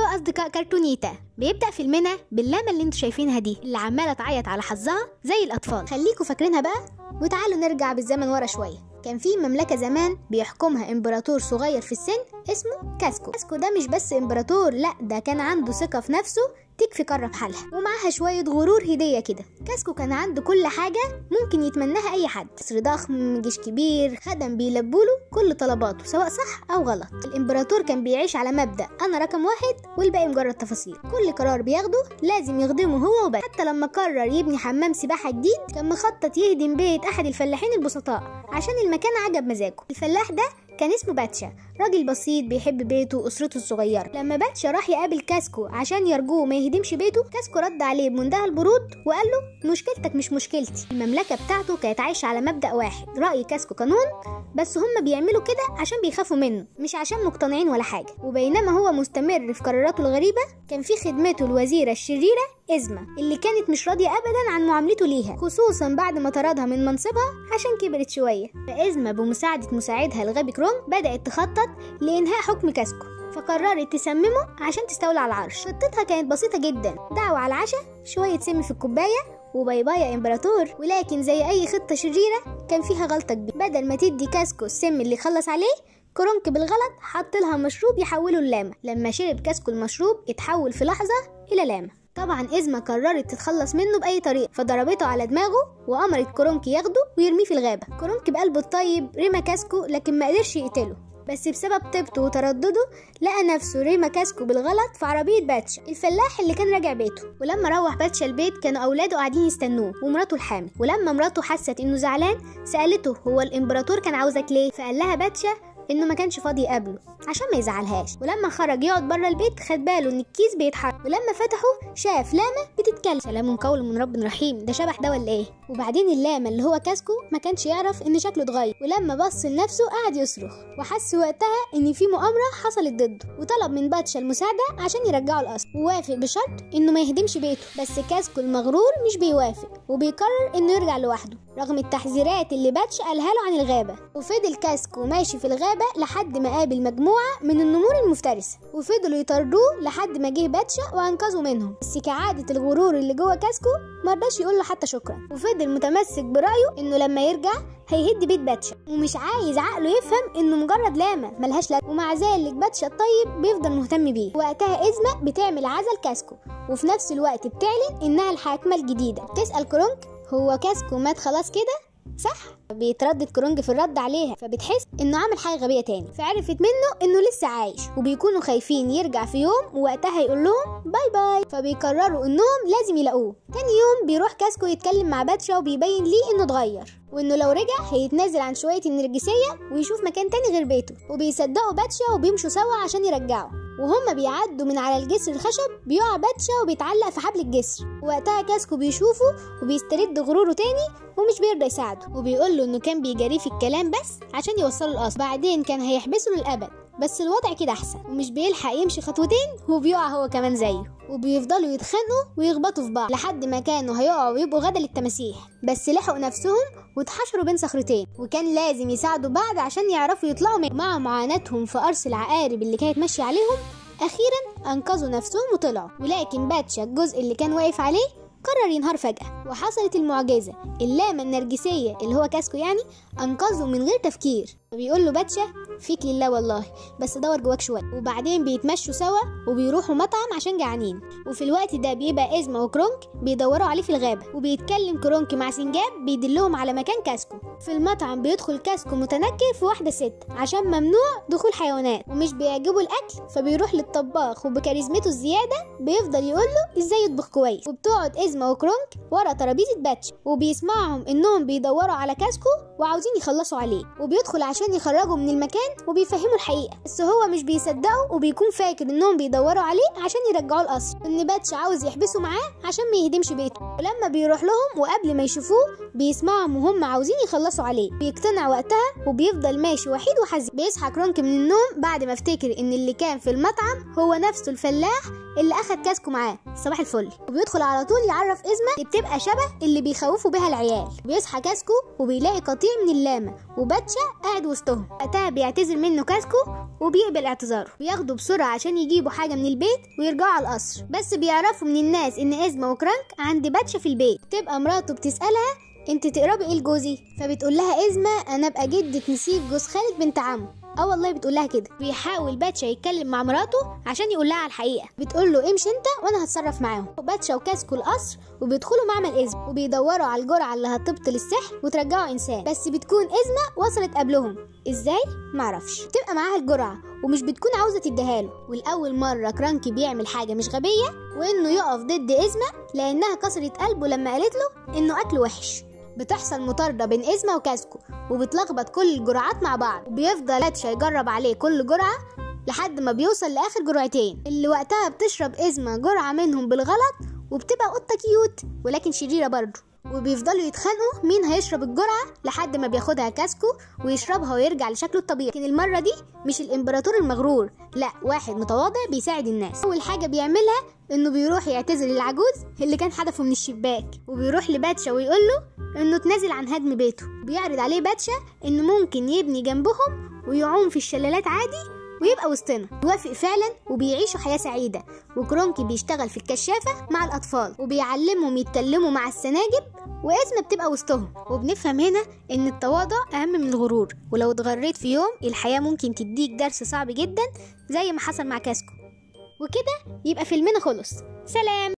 ايوه اصدقاء كرتونيتا، بيبدأ فيلمنا باللامة اللي انتوا شايفينها دي اللي عمالة تعيط على حظها زي الأطفال. خليكوا فاكرينها بقى وتعالوا نرجع بالزمن ورا شوية. كان في مملكة زمان بيحكمها امبراطور صغير في السن اسمه كاسكو. كاسكو ده مش بس امبراطور، لا ده كان عنده ثقة في نفسه تكفي قارة بحالها، ومعاها شوية غرور هدية كده. كاسكو كان عنده كل حاجة ممكن يتمناها أي حد، قصر ضخم، جيش كبير، خدم بيلبوله كل طلباته سواء صح أو غلط. الإمبراطور كان بيعيش على مبدأ أنا رقم واحد والباقي مجرد تفاصيل. كل قرار بياخده لازم يخدمه هو وبس. حتى لما قرر يبني حمام سباحة جديد كان مخطط يهدم بيت أحد الفلاحين البسطاء عشان المكان عجب مزاجه. الفلاح ده كان اسمه باتشا، راجل بسيط بيحب بيته وأسرته الصغيرة. لما باتشا راح يقابل كاسكو عشان يرجوه ما يهدمش بيته، كاسكو رد عليه بمنتهى البرود وقال له مشكلتك مش مشكلتي. المملكة بتاعته كانت عايشة على مبدأ واحد، رأي كاسكو قانون، بس هم بيعملوا كده عشان بيخافوا منه مش عشان مقتنعين ولا حاجة. وبينما هو مستمر في قراراته الغريبة كان في خدمته الوزيرة الشريرة إزما اللي كانت مش راضية أبدا عن معاملته ليها، خصوصا بعد ما طردها من منصبها عشان كبرت شوية. فإزما بمساعدة مساعدها الغبي كرونج بدأت تخطط لإنهاء حكم كاسكو، فقررت تسممه عشان تستولى على العرش. خطتها كانت بسيطة جدا، دعوة على العشاء، شوية سم في الكوباية، وباي باي يا امبراطور. ولكن زي أي خطة شريرة كان فيها غلطة كبيرة. بدل ما تدي كاسكو السم اللي خلص عليه، كرونك بالغلط حط لها مشروب يحوله للاما. لما شرب كاسكو المشروب اتحول في لحظة إلى لاما. طبعا إزما قررت تتخلص منه بأي طريقة، فضربته على دماغه وأمرت كرونك ياخده ويرميه في الغابة. كرونك بقلبه الطيب رمى كاسكو لكن ما قدرش يقتله، بس بسبب طيبته وتردده لقى نفسه رمى كاسكو بالغلط في عربية باتشا الفلاح اللي كان راجع بيته. ولما روح باتشا البيت كانوا أولاده قاعدين يستنوه ومراته الحامل. ولما مراته حست إنه زعلان سألته هو الإمبراطور كان عاوزك ليه؟ فقال لها باتشا انه ما كانش فاضي يقابله عشان ما يزعلهاش. ولما خرج يقعد بره البيت خد باله ان الكيس بيتحرك، ولما فتحه شاف لاما بتتكلم. سلام قول من رب رحيم، ده شبح ده ولا ايه؟ وبعدين اللاما اللي هو كاسكو ما كانش يعرف ان شكله اتغير، ولما بص لنفسه قعد يصرخ وحس وقتها ان في مؤامره حصلت ضده، وطلب من باتشا المساعده عشان يرجعه الاصل، ووافق بشرط انه ما يهدمش بيته. بس كاسكو المغرور مش بيوافق وبيقرر انه يرجع لوحده رغم التحذيرات اللي باتشا قالها له عن الغابه. وفضل كاسكو ماشي في الغابه لحد ما قابل مجموعه من النمور المفترسه، وفضلوا يطاردوه لحد ما جه باتشا وانقذوا منهم. بس كعاده الغرور اللي جوه كاسكو مرضاش يقول له حتى شكرا، وفضل متمسك برايه انه لما يرجع هيهد بيت باتشا، ومش عايز عقله يفهم انه مجرد لاما ملهاش لازمه. ومع ذلك باتشا الطيب بيفضل مهتم بيه. وقتها إزما بتعمل عزل كاسكو، وفي نفس الوقت بتعلن انها الحاكمه الجديده. تسأل كرونك هو كاسكو مات خلاص كده صح؟ بيتردد كرونج في الرد عليها، فبتحس انه عمل حاجه غبيه تاني، فعرفت منه انه لسه عايش، وبيكونوا خايفين يرجع في يوم ووقتها يقول لهم باي باي، فبيقرروا انهم لازم يلاقوه. تاني يوم بيروح كاسكو يتكلم مع باتشا وبيبين ليه انه اتغير، وانه لو رجع هيتنازل عن شويه النرجسيه ويشوف مكان تاني غير بيته. وبيصدقوا باتشا وبيمشوا سوا عشان يرجعوا. وهم بيعدوا من على الجسر الخشب بيقع باتشا وبيتعلق في حبل الجسر. وقتها كاسكو بيشوفه وبيسترد غروره تاني ومش بيرضى يساعده، وبيقول له انه كان بيجاريه في الكلام بس عشان يوصله الاصل، بعدين كان هيحبسه للابد. بس الوضع كده احسن، ومش بيلحق يمشي خطوتين وبيقع هو كمان زيه، وبيفضلوا يتخانقوا ويخبطوا في بعض لحد ما كانوا هيقعوا ويبقوا غدا للتماسيح. بس لحقوا نفسهم واتحشروا بين صخرتين، وكان لازم يساعدوا بعض عشان يعرفوا يطلعوا مع معاناتهم في قرص العقارب اللي كانت ماشيه عليهم. اخيرا انقذوا نفسهم وطلعوا. ولكن باتشا الجزء اللي كان واقف عليه قرر ينهار فجأة، وحصلت المعجزة. اللاما النرجسية اللي هو كاسكو يعني أنقذه من غير تفكير. بيقول له باتشا فيك لله والله، بس دور جواك شوية. وبعدين بيتمشوا سوا وبيروحوا مطعم عشان جعانين. وفي الوقت ده بيبقى إزما وكرونك بيدوروا عليه في الغابة، وبيتكلم كرونك مع سنجاب بيدلهم على مكان كاسكو. في المطعم بيدخل كاسكو متنكر في واحدة ست عشان ممنوع دخول حيوانات، ومش بيعجبه الأكل فبيروح للطباخ وبكاريزمته الزيادة بيفضل يقول له إزاي يطبخ كويس. وبتقعد إزما وكرونك ورا ترابيزة باتشا وبيسمعهم إنهم بيدوروا على كاسكو وعاوزين يخلصوا عليه، وبيدخل عشان يخرجوا من المكان وبيفهموا الحقيقة. بس هو مش بيصدقوا وبيكون فاكر إنهم بيدوروا عليه عشان يرجعوا القصر، إن باتشا عاوز يحبسه معاه عشان ما يهدمش بيته. ولما بيروح لهم وقبل ما يشوفوه بيسمعهم وهم عاوزين يخلصوا عليه، بيقتنع وقتها وبيفضل ماشي وحيد وحزين. بيصحى كرونك من النوم بعد ما افتكر إن اللي كان في المطعم هو نفسه الفلاح اللي أخد كاسكو معاه. صباح الفل. وبيدخل على طول يعرف إزما اللي بتبقى شبه اللي بيخوفوا بيها العيال. بيصحى كاسكو وبيلاقي قطيع من اللاما وباتشا قاعد وسطهم. وقتها بيعتذر منه كاسكو وبيقبل اعتذاره. بياخدوا بسرعة عشان يجيبوا حاجة من البيت ويرجعوا على القصر، بس بيعرفوا من الناس ان إزما وكرانك عند باتشا في البيت. تبقى مراته بتسألها انت تقربي ايه لجوزي؟ فبتقول لها إزما انا ابقى جدة نسيب جوز خالد بنت عمه. والله بتقول لها كده. بيحاول باتشا يتكلم مع مراته عشان يقول لها على الحقيقه. بتقول له امشي انت وانا هتصرف معاهم. باتشا وكاسكو القصر وبيدخلوا معمل إزما وبيدوروا على الجرعه اللي هتبطل السحر وترجعه انسان، بس بتكون إزما وصلت قبلهم. ازاي؟ معرفش. تبقى معاها الجرعه ومش بتكون عاوزه تديها له. والاول مره كرانكي بيعمل حاجه مش غبيه، وانه يقف ضد إزما لانها كسرت قلبه لما قالت له انه اكله وحش. بتحصل مطاردة بين إزما وكاسكو وبتلخبط كل الجرعات مع بعض، وبيفضل باتشا يجرب عليه كل جرعة لحد ما بيوصل لآخر جرعتين، اللي وقتها بتشرب إزما جرعة منهم بالغلط وبتبقى قطة كيوت ولكن شريرة برضه. وبيفضلوا يتخانقوا مين هيشرب الجرعة لحد ما بياخدها كاسكو ويشربها ويرجع لشكله الطبيعي. لكن المرة دي مش الإمبراطور المغرور، لا، واحد متواضع بيساعد الناس. أول حاجة بيعملها إنه بيروح يعتذر للعجوز اللي كان حدفه من الشباك، وبيروح لباتشا ويقول له إنه تنازل عن هدم بيته. بيعرض عليه باتشا إنه ممكن يبني جنبهم ويعوم في الشلالات عادي ويبقى وسطنا. يوافق فعلا وبيعيشوا حياة سعيدة. وكرونكي بيشتغل في الكشافة مع الأطفال وبيعلمهم يتكلموا مع السناجب، وإزما بتبقى وسطهم. وبنفهم هنا إن التواضع أهم من الغرور، ولو اتغريت في يوم الحياة ممكن تديك درس صعب جدا زي ما حصل مع كاسكو. وكده يبقى فيلمنا خلص. سلام.